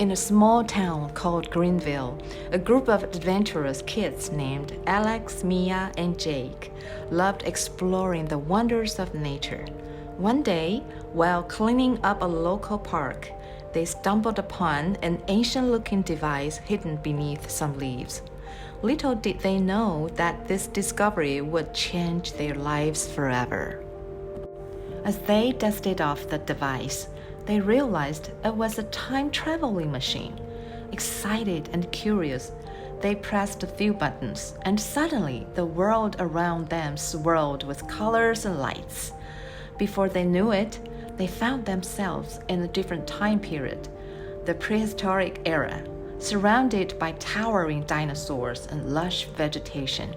In a small town called Greenville, a group of adventurous kids named Alex, Mia, and Jake loved exploring the wonders of nature. One day, while cleaning up a local park, they stumbled upon an ancient-looking device hidden beneath some leaves. Little did they know that this discovery would change their lives forever. As they dusted off the device, they realized it was a time-traveling machine. Excited and curious, they pressed a few buttons, and suddenly the world around them swirled with colors and lights. Before they knew it, they found themselves in a different time period, the prehistoric era, surrounded by towering dinosaurs and lush vegetation.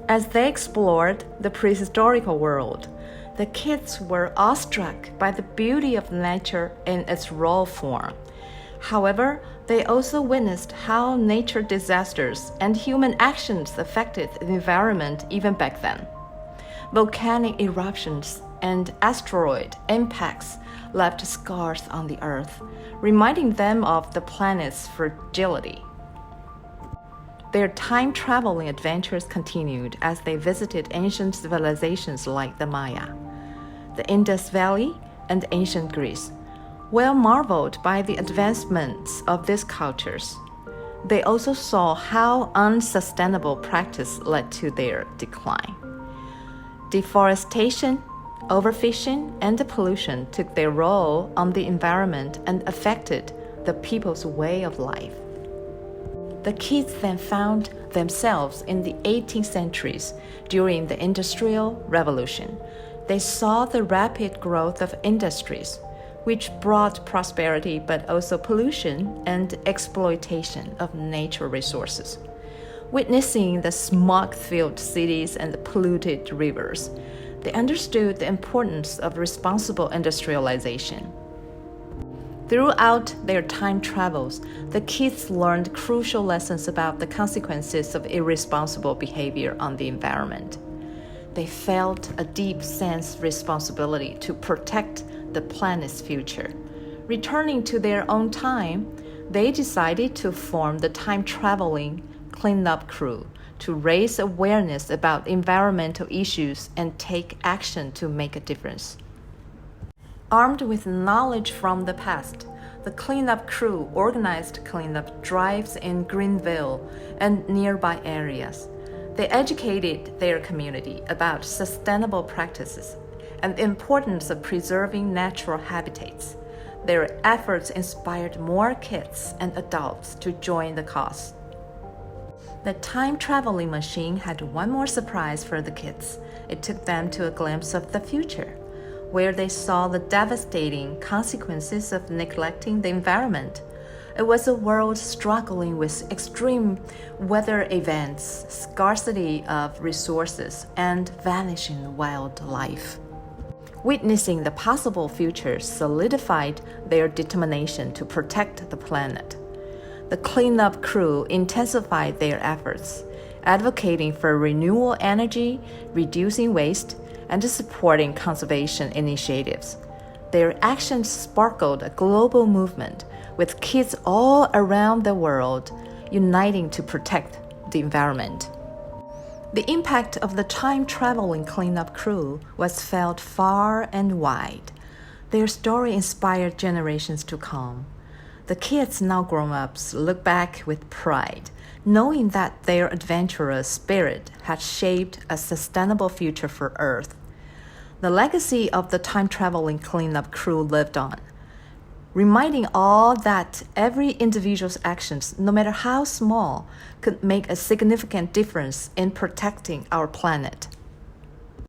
As they explored the prehistoric world, the kids were awestruck by the beauty of nature in its raw form. However, they also witnessed how nature disasters and human actions affected the environment even back then. Volcanic eruptions and asteroid impacts left scars on the Earth, reminding them of the planet's fragility. Their time-traveling adventures continued as they visited ancient civilizations like the Maya, the Indus Valley, and ancient Greece. Well marveled by the advancements of these cultures, they also saw how unsustainable practice led to their decline. Deforestation, overfishing, and pollution took their role on the environment and affected the people's way of life. The kids then found themselves in the 18th centuries during the Industrial Revolution. They saw the rapid growth of industries, which brought prosperity but also pollution and exploitation of nature resources. Witnessing the smog-filled cities and the polluted rivers, they understood the importance of responsible industrialization. Throughout their time travels, the kids learned crucial lessons about the consequences of irresponsible behavior on the environment. They felt a deep sense of responsibility to protect the planet's future. Returning to their own time, they decided to form the time-traveling cleanup crew to raise awareness about environmental issues and take action to make a difference. Armed with knowledge from the past, the cleanup crew organized cleanup drives in Greenville and nearby areas. They educated their community about sustainable practices and the importance of preserving natural habitats. Their efforts inspired more kids and adults to join the cause. The time-traveling machine had one more surprise for the kids. It took them to a glimpse of the future, where they saw the devastating consequences of neglecting the environment. It was a world struggling with extreme weather events, scarcity of resources, and vanishing wildlife. Witnessing the possible future solidified their determination to protect the planet. The cleanup crew intensified their efforts, advocating for renewable energy, reducing waste, and supporting conservation initiatives. Their actions sparkled a global movement, with kids all around the world uniting to protect the environment. The impact of the time-traveling cleanup crew was felt far and wide. Their story inspired generations to come. The kids, now grown-ups, look back with pride, knowing that their adventurous spirit had shaped a sustainable future for Earth. The legacy of the time-traveling cleanup crew lived on, reminding all that every individual's actions, no matter how small, could make a significant difference in protecting our planet.